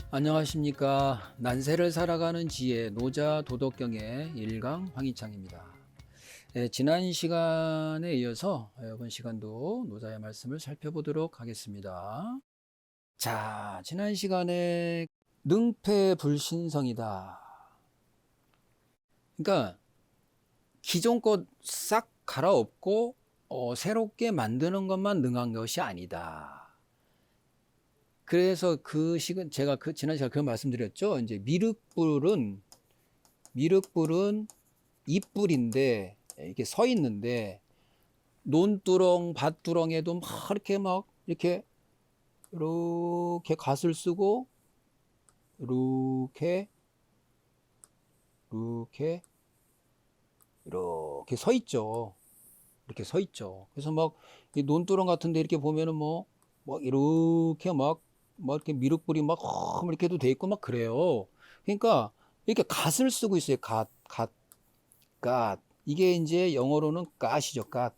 안녕하십니까. 난세를 살아가는 지혜 노자 도덕경의 1강 황희창입니다. 지난 시간에 이어서 이번 시간도 노자의 말씀을 살펴보도록 하겠습니다. 자, 지난 시간에 능패불신성이다. 그러니까 기존 것 싹 갈아엎고 새롭게 만드는 것만 능한 것이 아니다. 그래서 제가 지난 시간에 그 말씀드렸죠. 이제 미륵불은 잎불인데 이렇게 서 있는데 논두렁, 밭두렁에도 이렇게 갓을 쓰고 이렇게 서 있죠. 이렇게 서 있죠. 그래서 이 논두렁 같은데 이렇게 보면은 이렇게 이렇게 미륵불이 이렇게 해도 돼 있고 그래요. 그러니까 이렇게 갓을 쓰고 있어요. 갓. 이게 이제 영어로는 갓이죠. 갓.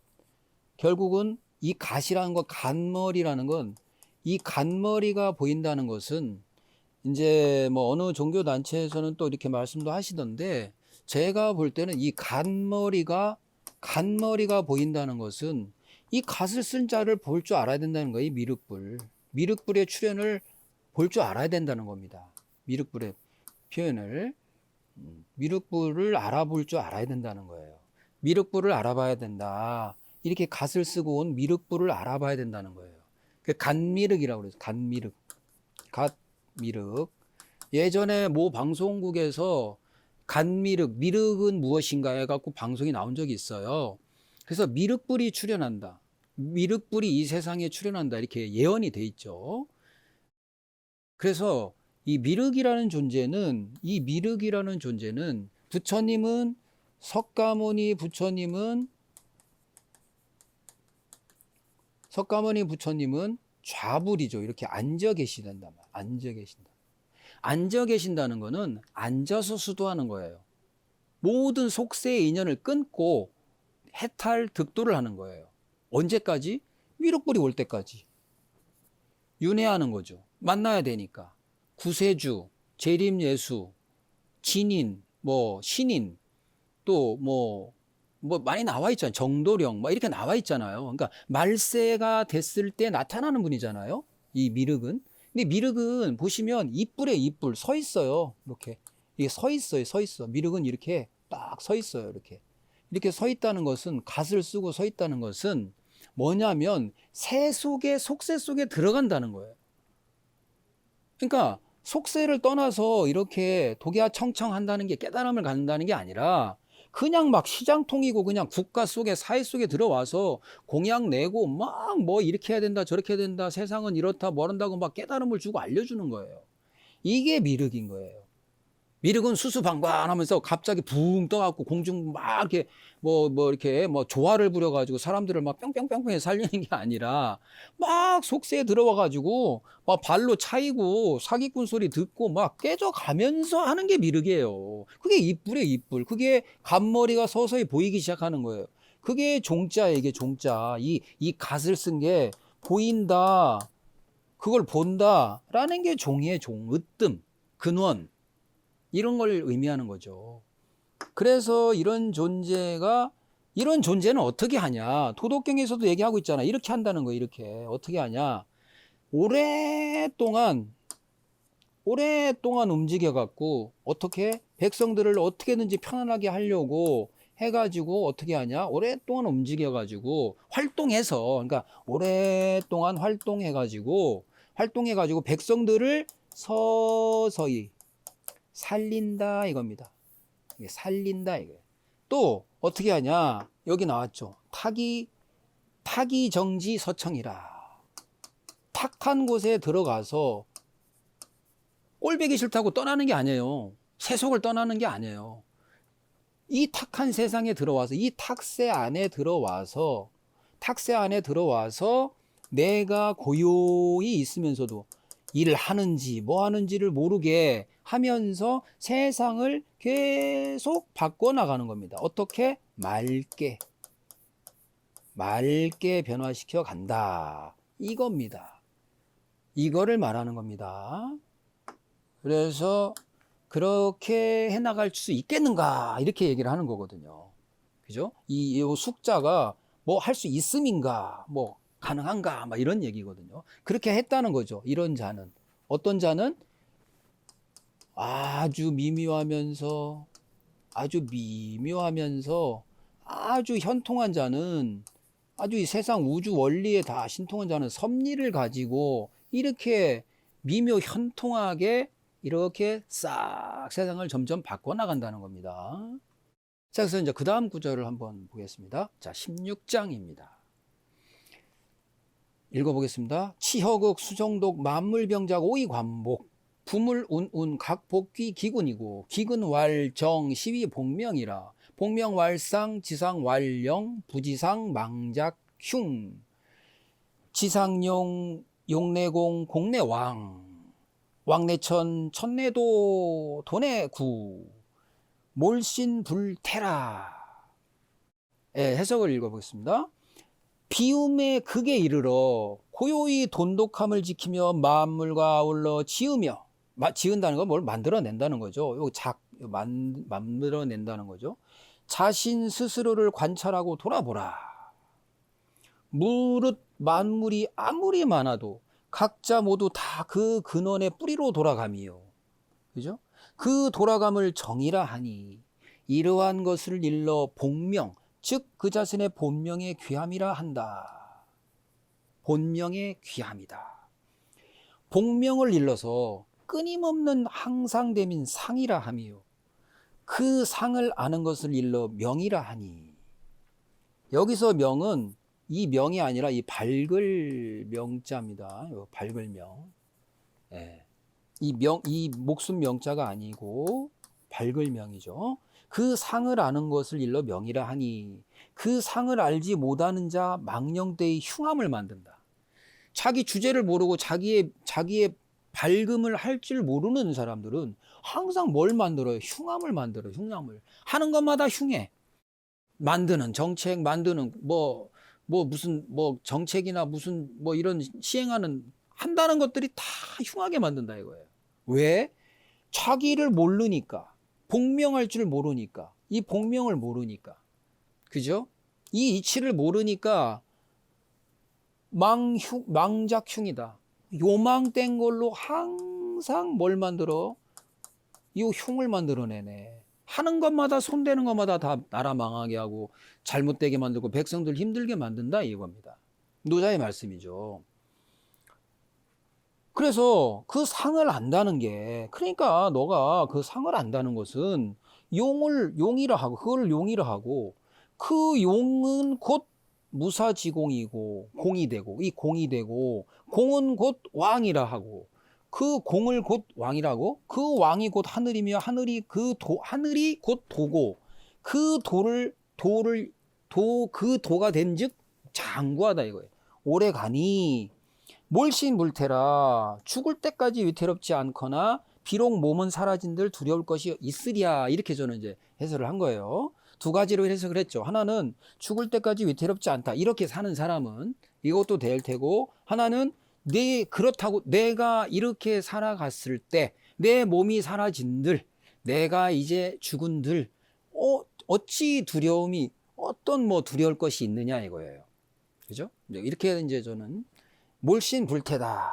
결국은 이 갓이라는 거, 갓머리라는 건, 이 갓머리가 보인다는 것은 이제 어느 종교 단체에서는 또 이렇게 말씀도 하시던데, 제가 볼 때는 이 갓머리가 보인다는 것은 이 갓을 쓴 자를 볼 줄 알아야 된다는 거예요. 이 미륵불의 출현을 볼 줄 알아야 된다는 겁니다. 미륵불의 표현을. 미륵불을 알아볼 줄 알아야 된다는 거예요. 미륵불을 알아봐야 된다. 이렇게 갓을 쓰고 온 미륵불을 알아봐야 된다는 거예요. 그 갓미륵이라고 그래서 갓미륵. 예전에 모 방송국에서 미륵은 무엇인가 해갖고 방송이 나온 적이 있어요. 그래서 미륵불이 출현한다. 미륵불이 이 세상에 출현한다. 이렇게 예언이 돼 있죠. 그래서 이 미륵이라는 존재는 부처님은 석가모니 부처님은 좌불이죠. 이렇게 앉아 계신다. 앉아 계신다는 거는 앉아서 수도하는 거예요. 모든 속세의 인연을 끊고 해탈 득도를 하는 거예요. 언제까지? 미륵불이 올 때까지. 윤회하는 거죠. 만나야 되니까. 구세주, 재림예수, 진인, 신인, 또 많이 나와 있잖아요. 정도령, 이렇게 나와 있잖아요. 그러니까 말세가 됐을 때 나타나는 분이잖아요. 이 미륵은. 근데 미륵은 보시면 잎불에 잎불 서 있어요. 이렇게. 이게 서 있어요. 서 있어. 미륵은 이렇게 딱 서 있어요. 이렇게 서 있다는 것은, 갓을 쓰고 서 있다는 것은 뭐냐면 속세 속에 들어간다는 거예요. 그러니까 속세를 떠나서 이렇게 독야청청한다는 게, 깨달음을 갖는다는 게 아니라 그냥 시장통이고 그냥 국가 속에, 사회 속에 들어와서 공약 내고 이렇게 해야 된다, 저렇게 해야 된다, 세상은 이렇다, 뭐란다고 깨달음을 주고 알려주는 거예요. 이게 미륵인 거예요. 미륵은 수수방관하면서 갑자기 붕 떠갖고 공중 이렇게 이렇게 조화를 부려가지고 사람들을 뿅뿅뿅뿅 살리는 게 아니라 속세에 들어와가지고 발로 차이고 사기꾼 소리 듣고 깨져가면서 하는 게 미륵이에요. 그게 잎불이에요, 잎불. 그게 갓머리가 서서히 보이기 시작하는 거예요. 그게 종자예요, 이게 종자. 이 갓을 쓴 게 보인다, 그걸 본다라는 게 종이에요, 으뜸, 근원. 이런 걸 의미하는 거죠. 그래서 이런 존재는 어떻게 하냐? 도덕경에서도 얘기하고 있잖아. 이렇게 한다는 거예요. 이렇게. 어떻게 하냐? 오랫동안 움직여갖고 어떻게 백성들을 어떻게든지 편안하게 하려고 해가지고 어떻게 하냐? 오랫동안 움직여가지고 그러니까 오랫동안 활동해가지고 백성들을 서서히 살린다 이겁니다. 살린다 이거예요. 또 어떻게 하냐? 여기 나왔죠. 타기정지 서청이라. 탁한 곳에 들어가서 꼴배기 싫다고 떠나는 게 아니에요. 세속을 떠나는 게 아니에요. 이 탁한 세상에 들어와서, 이 탁세 안에 들어와서 내가 고요히 있으면서도 일을 하는지 뭐 하는지를 모르게 하면서 세상을 계속 바꿔나가는 겁니다. 어떻게? 맑게 변화시켜 간다. 이겁니다. 이거를 말하는 겁니다. 그래서 그렇게 해나갈 수 있겠는가 이렇게 얘기를 하는 거거든요. 그죠? 이 숙자가 뭐 할 수 있음인가 뭐 가능한가 막 이런 얘기거든요. 그렇게 했다는 거죠. 이런 자는 어떤 자는 아주 미묘하면서 아주 현통한 자는 아주 이 세상 우주 원리에 다 신통한 자는 섭리를 가지고 이렇게 미묘 현통하게 이렇게 싹 세상을 점점 바꿔나간다는 겁니다. 자, 그래서 이제 그 다음 구절을 한번 보겠습니다. 자, 16장입니다. 읽어보겠습니다. 치허극 수정독 만물병작 오이관복 부물운운 각복귀 기군이고 기근왈정 시위 복명이라 복명왈상 지상왈령 부지상 망작흉 지상용 용내공 공내왕 왕내천 천내도 도내구 몰신불태라. 예, 해석을 읽어보겠습니다. 비움의 극에 이르러 고요히 돈독함을 지키며 만물과 아울러 지으며 지은다는 건 뭘 만들어낸다는 거죠. 만들어낸다는 거죠. 자신 스스로를 관찰하고 돌아보라. 무릇 만물이 아무리 많아도 각자 모두 다 그 근원의 뿌리로 돌아감이요. 그죠? 그 돌아감을 정이라 하니 이러한 것을 일러 본명, 즉 그 자신의 본명의 귀함이라 한다. 본명의 귀함이다. 본명을 일러서 끊임없는 항상됨인 상이라 하미요. 그 상을 아는 것을 일러 명이라 하니. 여기서 명은 이 명이 아니라 이 밝을 명자입니다. 밝을 명. 예. 이 목숨 명자가 아니고 밝을 명이죠. 그 상을 아는 것을 일러 명이라 하니 그 상을 알지 못하는 자 망령되이 흉함을 만든다. 자기 주제를 모르고 자기의 밝음을 할 줄 모르는 사람들은 항상 뭘 만들어요? 흉함을 만들어요. 흉함을. 하는 것마다 흉해. 만드는 정책, 만드는 무슨 정책이나 무슨 이런 한다는 것들이 다 흉하게 만든다 이거예요. 왜? 자기를 모르니까. 복명할 줄 모르니까. 이 복명을 모르니까. 그죠? 이 이치를 모르니까 망작흉이다. 요망된 걸로 항상 뭘 만들어? 이 흉을 만들어내네. 하는 것마다 손대는 것마다 다 나라 망하게 하고 잘못되게 만들고 백성들 힘들게 만든다 이겁니다. 노자의 말씀이죠. 그래서 그 상을 안다는 게, 그러니까 너가 그 상을 안다는 것은 용이라 하고, 그걸 용이라 하고, 그 용은 곧 무사지공이고 공이 되고, 이 공이 되고, 공은 곧 왕이라 하고, 그 공을 곧 왕이라고, 그 왕이 곧 하늘이며 하늘이 곧 도고, 그 도가 된즉 장구하다 이거예요. 오래 가니 몰신물태라. 죽을 때까지 위태롭지 않거나 비록 몸은 사라진들 두려울 것이 있으랴. 이렇게 저는 이제 해설을 한 거예요. 두 가지로 해석을 했죠. 하나는 죽을 때까지 위태롭지 않다. 이렇게 사는 사람은 이것도 될 테고, 하나는 그렇다고 내가 이렇게 살아갔을 때 내 몸이 사라진들, 내가 이제 죽은들 어찌 두려움이 어떤 두려울 것이 있느냐 이거예요. 그죠? 이렇게 이제 저는 몰신불태다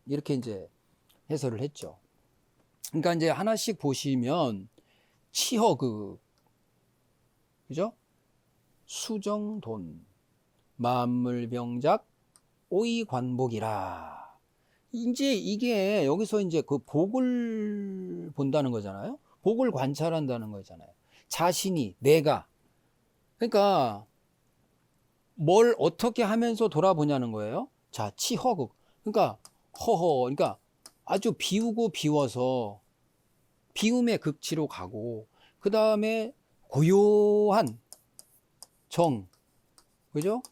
이렇게 이제 해설을 했죠. 그러니까 이제 하나씩 보시면 치허극, 그죠? 수정돈, 만물병작, 오이관복이라. 이제 이게 여기서 이제 그 복을 본다는 거잖아요. 복을 관찰한다는 거잖아요. 자신이, 내가. 그러니까 뭘 어떻게 하면서 돌아보냐는 거예요. 자, 치허극. 그러니까 그러니까 아주 비우고 비워서 비움의 극치로 가고, 그 다음에 고요한 정, 그죠?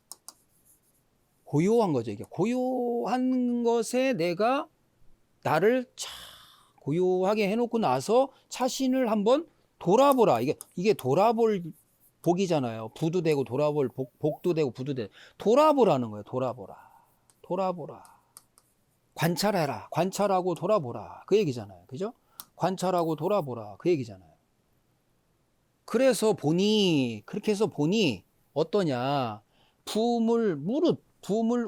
고요한 거죠. 이게 고요한 것에 내가 나를 고요하게 해놓고 나서 자신을 한번 돌아보라. 이게 돌아볼 복이잖아요. 부도 되고 돌아볼 복도 되고 부도 되고 돌아보라는 거예요. 돌아보라. 관찰해라. 관찰하고 돌아보라. 그 얘기잖아요. 그죠? 관찰하고 돌아보라. 그 얘기잖아요. 그래서 보니, 그렇게 해서 보니 어떠냐. 부물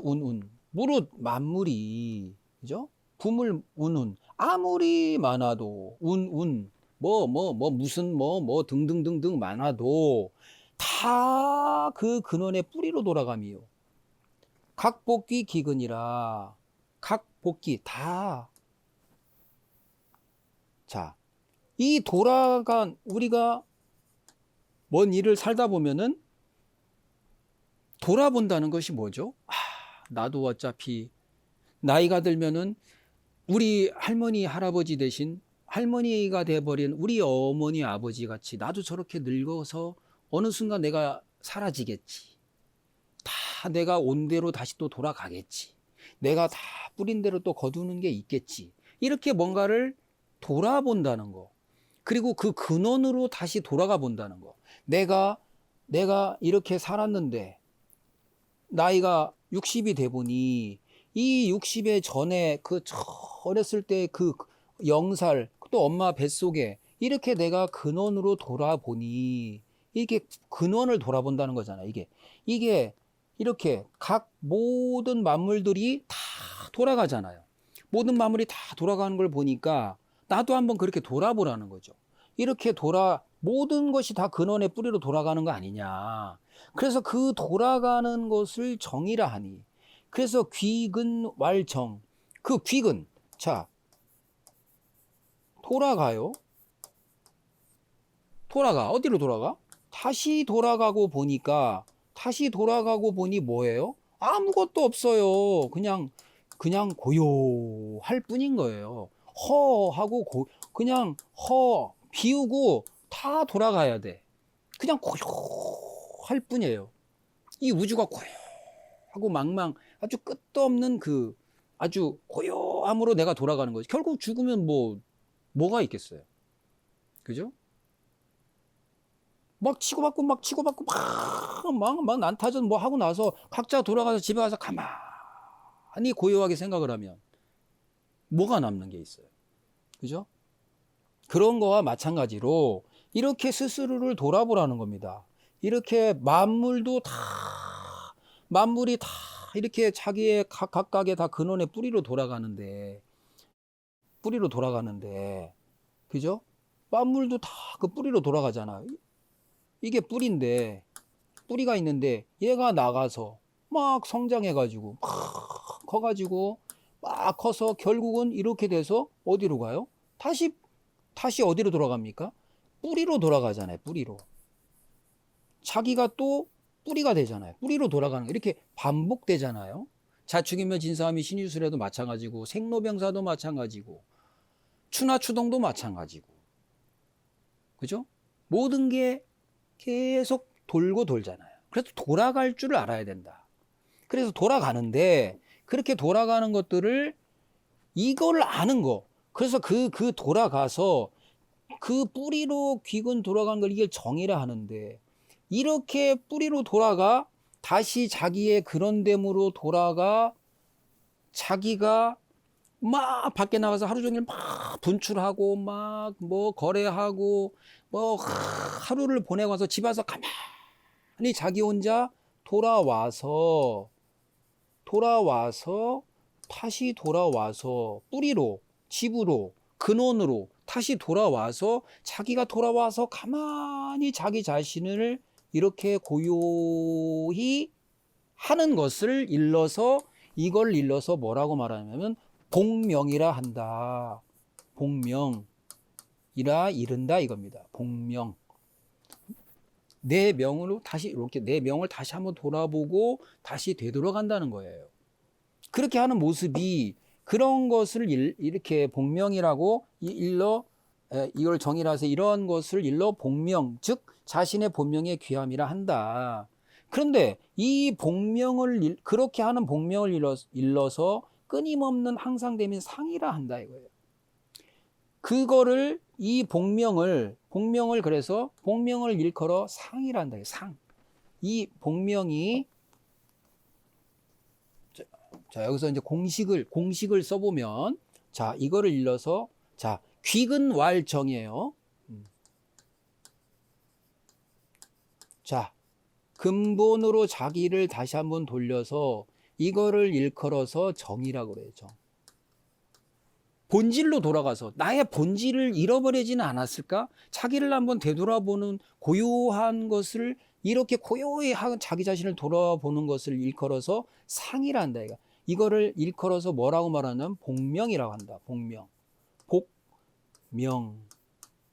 운운. 무릇 만물이, 그죠? 부물 운운. 아무리 많아도, 무슨, 등등등등 많아도 다 그 근원의 뿌리로 돌아감이요. 각복귀 기근이라. 각복귀 다. 자, 이 돌아간 우리가 먼 일을 살다 보면은 돌아본다는 것이 뭐죠? 나도 어차피 나이가 들면은 우리 할머니 할아버지 대신 할머니가 돼버린 우리 어머니 아버지 같이 나도 저렇게 늙어서 어느 순간 내가 사라지겠지. 다 내가 온 대로 다시 또 돌아가겠지. 내가 다 뿌린 대로 또 거두는 게 있겠지. 이렇게 뭔가를 돌아본다는 거. 그리고 그 근원으로 다시 돌아가 본다는 거. 내가 이렇게 살았는데 나이가 60이 돼 보니 이 60에 전에 그 어렸을 때 그 0살 또 엄마 뱃속에 이렇게 내가 근원으로 돌아보니 이게 근원을 돌아본다는 거잖아. 이게 이렇게 각 모든 만물들이 다 돌아가잖아요. 모든 만물이 다 돌아가는 걸 보니까 나도 한번 그렇게 돌아보라는 거죠. 이렇게 모든 것이 다 근원의 뿌리로 돌아가는 거 아니냐. 그래서 그 돌아가는 것을 정이라 하니. 그래서 귀근왈정. 그 귀근. 자, 돌아가요. 어디로 돌아가? 다시 돌아가고 보니 뭐예요? 아무것도 없어요. 그냥 고요할 뿐인 거예요. 그냥 비우고 다 돌아가야 돼. 그냥 고요할 뿐이에요. 이 우주가 고요하고 아주 끝도 없는 그 아주 고요함으로 내가 돌아가는 거지. 결국 죽으면 뭐가 있겠어요. 그죠? 막 치고받고 막 난타전 하고 나서 각자 돌아가서 집에 가서 가만히 고요하게 생각을 하면 뭐가 남는 게 있어요. 그죠? 그런 거와 마찬가지로 이렇게 스스로를 돌아보라는 겁니다. 이렇게 만물이 다 이렇게 자기의 각각의 다 근원의 뿌리로 돌아가는데, 그죠? 만물도 다 그 뿌리로 돌아가잖아. 이게 뿌리가 있는데 얘가 나가서 막 성장해가지고 막 커가지고 막 커서 결국은 이렇게 돼서 어디로 가요? 다시 어디로 돌아갑니까? 뿌리로 돌아가잖아요. 뿌리로. 자기가 또 뿌리가 되잖아요. 뿌리로 돌아가는 거 이렇게 반복되잖아요. 자축이며 진사함이 신유술에도 마찬가지고 생로병사도 마찬가지고 추나추동도 마찬가지고 그죠? 모든 게 계속 돌고 돌잖아요. 그래서 돌아갈 줄을 알아야 된다. 그래서 돌아가는데 그렇게 돌아가는 것들을 이거를 아는 거. 그래서 돌아가서 그 뿌리로 귀근 돌아가는 걸 이게 정이라 하는데 이렇게 뿌리로 돌아가 다시 자기의 그런됨으로 돌아가 자기가 막 밖에 나가서 하루 종일 막 분출하고 막 거래하고 하루를 보내고 와서 집에 와서 가만히 자기 혼자 돌아와서 다시 돌아와서 뿌리로 집으로 근원으로 다시 돌아와서 자기가 돌아와서 가만히 자기 자신을 이렇게 고요히 하는 것을 이걸 일러서 뭐라고 말하냐면 복명이라 한다. 복명이라 이른다 이겁니다. 복명. 내 명을 다시 한번 돌아보고 다시 되돌아간다는 거예요. 그렇게 하는 모습이 그런 것을 이렇게 복명이라고 이걸 정의라서 이런 것을 일러 복명, 즉 자신의 본명의 귀함이라 한다. 그런데 이 복명을 그렇게 하는 복명을 일러서 끊임없는 항상됨인 상이라 한다 이거예요. 그거를 이 복명을 그래서 복명을 일컬어 상이라 한다. 상. 이 복명이 자, 여기서 이제 공식을 써보면, 자, 이거를 일러서, 자, 귀근왈정이에요. 자, 근본으로 자기를 다시 한번 돌려서 이거를 일컬어서 정이라고 그래요, 정. 본질로 돌아가서 나의 본질을 잃어버리지는 않았을까? 자기를 한번 되돌아보는 고요한 것을 이렇게 고요히 자기 자신을 돌아보는 것을 일컬어서 상이라 한다. 이거를 일컬어서 뭐라고 말하냐면 복명이라고 한다. 복명. 복명.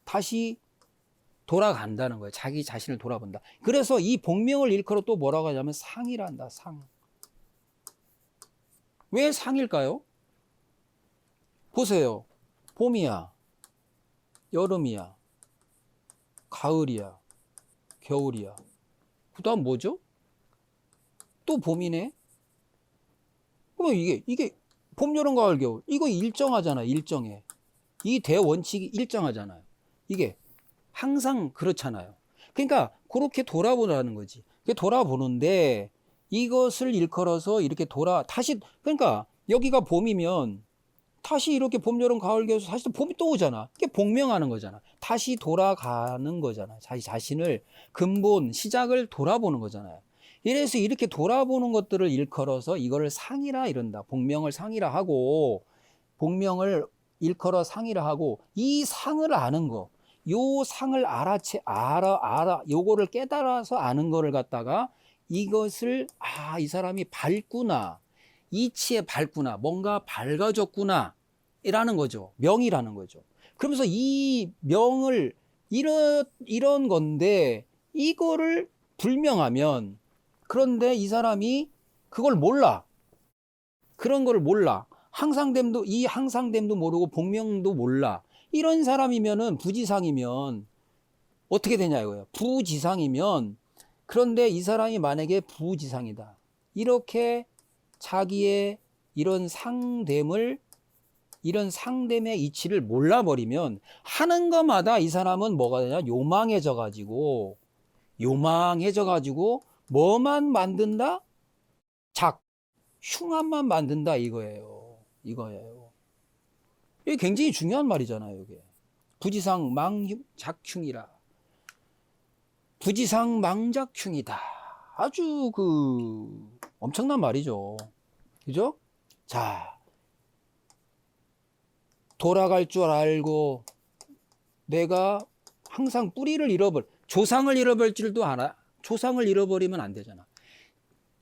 다시 돌아간다는 거예요. 자기 자신을 돌아본다. 그래서 이 복명을 일컬어 또 뭐라고 하냐면 상이라 한다. 상. 왜 상일까요? 보세요. 봄이야, 여름이야, 가을이야, 겨울이야. 그 다음 뭐죠? 또 봄이네? 그러면 이게 봄, 여름, 가을, 겨울. 이거 일정하잖아, 일정해. 이 대원칙이 일정하잖아요. 이게 항상 그렇잖아요. 그러니까 그렇게 돌아보라는 거지. 돌아보는데 이것을 일컬어서 이렇게 다시, 그러니까 여기가 봄이면 다시 이렇게 봄, 여름, 가을, 겨울 다시 또 봄이 또 오잖아. 이게 복명하는 거잖아. 다시 돌아가는 거잖아. 자기 자신을 근본 시작을 돌아보는 거잖아요. 이래서 이렇게 돌아보는 것들을 일컬어서 이거를 상이라 이런다. 복명을 상이라 하고 복명을 일컬어 상이라 하고 이 상을 아는 거, 요 상을 요거를 깨달아서 아는 거를 갖다가 이것을 이 사람이 밝구나. 이치에 밝구나. 뭔가 밝아졌구나. 이라는 거죠. 명이라는 거죠. 그러면서 이 명을 이런 건데 이거를 불명하면 그런데 이 사람이 그걸 몰라. 그런 걸 몰라. 이 항상됨도 모르고 복명도 몰라. 이런 사람이면은 부지상이면 어떻게 되냐 이거예요. 부지상이면 그런데 이 사람이 만약에 부지상이다. 이렇게 자기의 이런 상됨의 이치를 몰라버리면 하는 것마다 이 사람은 뭐가 되냐? 요망해져 가지고 뭐만 만든다? 흉함만 만든다 이거예요. 이게 굉장히 중요한 말이잖아요. 이게 부지상 망작흉이라. 부지상 망작흉이다. 아주 엄청난 말이죠. 그죠? 자, 돌아갈 줄 알고 내가 항상 조상을 잃어버릴 줄도 알아. 조상을 잃어버리면 안 되잖아.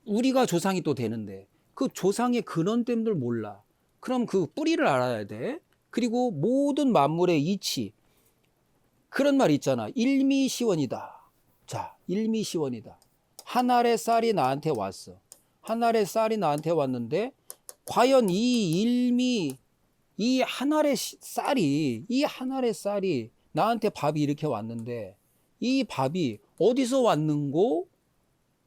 우리가 조상이 또 되는데 그 조상의 근원됨들 몰라. 그럼 그 뿌리를 알아야 돼. 그리고 모든 만물의 이치. 그런 말 있잖아. 일미시원이다. 자, 일미시원이다. 한 알의 쌀이 나한테 왔어. 한 알의 쌀이 나한테 왔는데 과연 이 한 알의 쌀이 나한테 밥이 이렇게 왔는데 이 밥이 어디서 왔는고?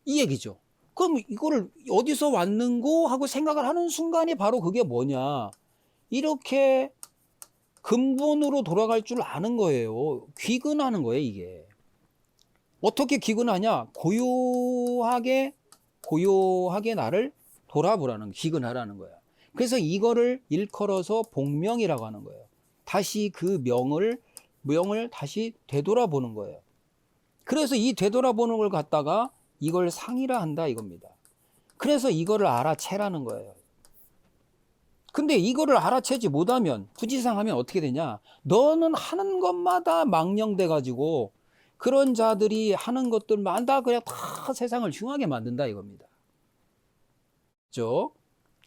이 얘기죠. 그럼 이거를 어디서 왔는고 하고 생각을 하는 순간이 바로 그게 뭐냐? 이렇게 근본으로 돌아갈 줄 아는 거예요. 귀근하는 거예요, 이게. 어떻게 귀근하냐? 고요하게 나를 돌아보라는, 귀근하라는 거야. 그래서 이거를 일컬어서 복명이라고 하는 거예요. 다시 그 명을 다시 되돌아보는 거예요. 그래서 이 되돌아보는 걸 갖다가 이걸 상이라 한다 이겁니다. 그래서 이거를 알아채라는 거예요. 근데 이거를 알아채지 못하면 부지상하면 어떻게 되냐? 너는 하는 것마다 망령돼 가지고 그런 자들이 하는 것들마다 그냥 다 세상을 흉하게 만든다 이겁니다. 그죠?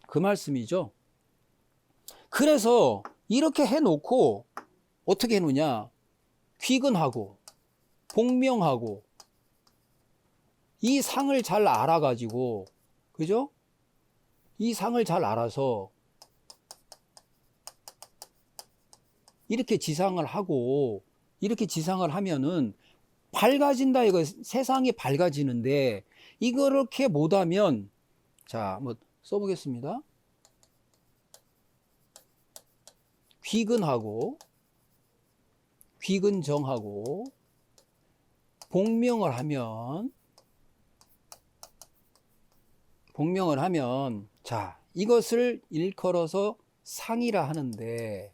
그 말씀이죠. 그래서 이렇게 해놓고 어떻게 해놓냐? 귀근하고 복명하고 이 상을 잘 알아가지고, 그죠? 이 상을 잘 알아서 이렇게 지상을 하면은 밝아진다 이거. 세상이 밝아지는데 이렇게 못하면, 자, 한번 써보겠습니다. 귀근하고 귀근정하고 복명을 하면 자, 이것을 일컬어서 상이라 하는데,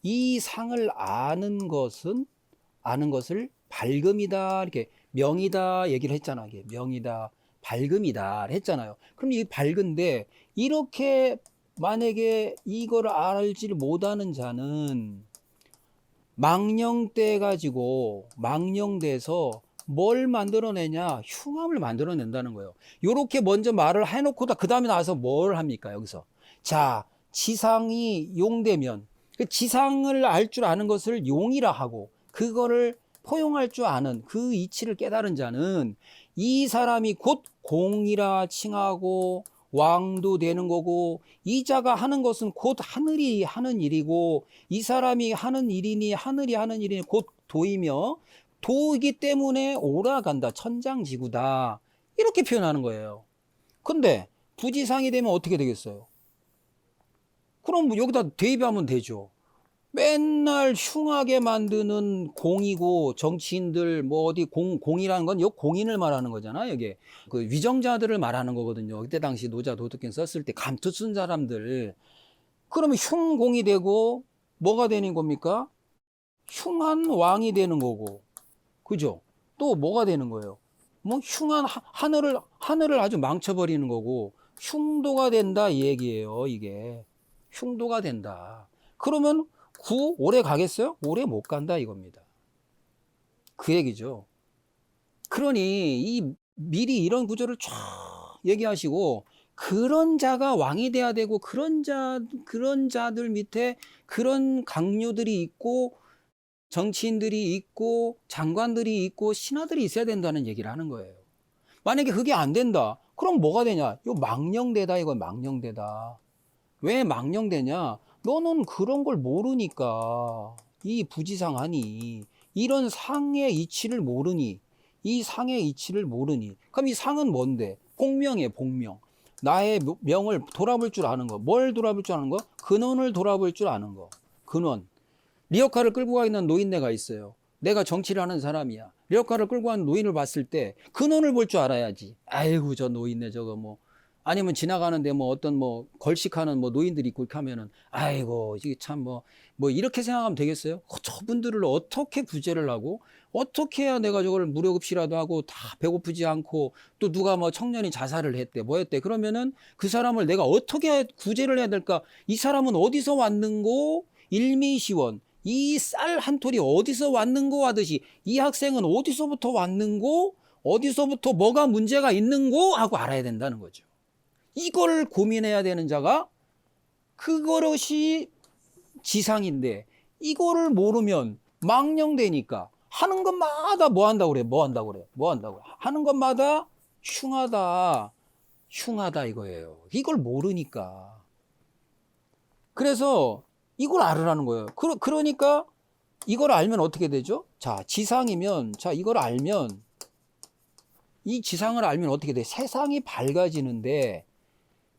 이 상을 아는 것을 밝음이다, 이렇게 명이다 얘기를 했잖아. 이게 명이다, 밝음이다 했잖아요. 그럼 이 밝은데, 이렇게 만약에 이걸 알지를 못하는 자는 망령돼 가지고, 망령돼서 뭘 만들어내냐? 흉함을 만들어낸다는 거예요. 요렇게 먼저 말을 해놓고 그 다음에 나와서 뭘 합니까? 여기서. 자, 지상이 용되면, 그 지상을 알 줄 아는 것을 용이라 하고, 그거를 포용할 줄 아는 그 이치를 깨달은 자는 이 사람이 곧 공이라 칭하고 왕도 되는 거고, 이 자가 하는 것은 곧 하늘이 하는 일이고, 이 사람이 하는 일이니 하늘이 하는 일이니 곧 도이며, 도이기 때문에 오라간다, 천장지구다, 이렇게 표현하는 거예요. 근데 부지상이 되면 어떻게 되겠어요? 그럼 여기다 대입하면 되죠. 맨날 흉하게 만드는 공이고, 정치인들 뭐 어디 공이라는 건 요 공인을 말하는 거잖아. 여기 그 위정자들을 말하는 거거든요. 그때 당시 노자 도덕경 썼을 때 감투 쓴 사람들. 그러면 흉공이 되고 뭐가 되는 겁니까? 흉한 왕이 되는 거고, 그죠? 또 뭐가 되는 거예요? 뭐 흉한 하늘을 아주 망쳐버리는 거고, 흉도가 된다 이 얘기예요. 이게 흉도가 된다. 그러면 구 오래 가겠어요? 오래 못 간다 이겁니다. 그 얘기죠. 그러니 이 미리 이런 구조를 쫙 얘기하시고, 그런 자가 왕이 돼야 되고, 그런 자들 밑에 그런 강요들이 있고, 정치인들이 있고, 장관들이 있고, 신하들이 있어야 된다는 얘기를 하는 거예요. 만약에 그게 안 된다, 그럼 뭐가 되냐? 이거 망령되다, 이거 망령되다. 왜 망령되냐? 너는 그런 걸 모르니까. 이 부지상하니, 이런 상의 이치를 모르니, 이 상의 이치를 모르니. 그럼 이 상은 뭔데? 복명이에요, 복명. 나의 명을 돌아볼 줄 아는 거. 뭘 돌아볼 줄 아는 거? 근원을 돌아볼 줄 아는 거. 근원. 리어카를 끌고 가 있는 노인네가 있어요. 내가 정치를 하는 사람이야. 리어카를 끌고 가는 노인을 봤을 때 근원을 볼 줄 알아야지. 아이고, 저 노인네 저거 뭐. 아니면 지나가는데 뭐 어떤 뭐 걸식하는 뭐 노인들이 있고 이렇게 하면은, 아이고, 이게 참 뭐 이렇게 생각하면 되겠어요? 저분들을 어떻게 구제를 하고, 어떻게 해야 내가 저걸 무료급식이라도 하고, 다 배고프지 않고, 또 누가 뭐 청년이 자살을 했대, 뭐 했대. 그러면은 그 사람을 내가 어떻게 구제를 해야 될까? 이 사람은 어디서 왔는고? 일미시원. 이 쌀 한 톨이 어디서 왔는고 하듯이, 이 학생은 어디서부터 왔는고, 어디서부터 뭐가 문제가 있는고 하고 알아야 된다는 거죠. 이걸 고민해야 되는 자가, 그것이 지상인데, 이거를 모르면 망령되니까 하는 것마다 뭐 한다고 그래? 뭐 한다고 그래? 뭐 한다고 그래? 하는 것마다 흉하다, 흉하다 이거예요. 이걸 모르니까. 그래서 이걸 알으라는 거예요. 그러니까 이걸 알면 어떻게 되죠? 자, 지상이면, 자, 이걸 알면, 이 지상을 알면 어떻게 돼? 세상이 밝아지는데,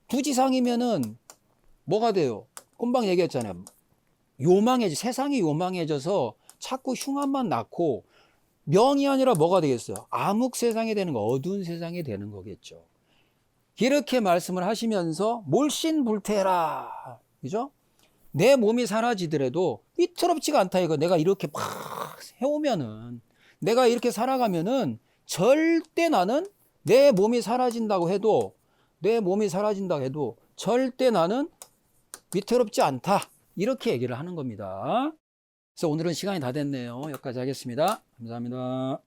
부지상이면은 뭐가 돼요? 금방 얘기했잖아요. 세상이 요망해져서 자꾸 흉함만 낳고, 명이 아니라 뭐가 되겠어요? 암흑 세상이 되는 거, 어두운 세상이 되는 거겠죠. 이렇게 말씀을 하시면서 몰신불태라, 그죠? 내 몸이 사라지더라도 위태롭지가 않다 이거. 내가 이렇게 막 해오면은, 내가 이렇게 살아가면은 절대 나는 내 몸이 사라진다고 해도 절대 나는 위태롭지 않다, 이렇게 얘기를 하는 겁니다. 그래서 오늘은 시간이 다 됐네요. 여기까지 하겠습니다. 감사합니다.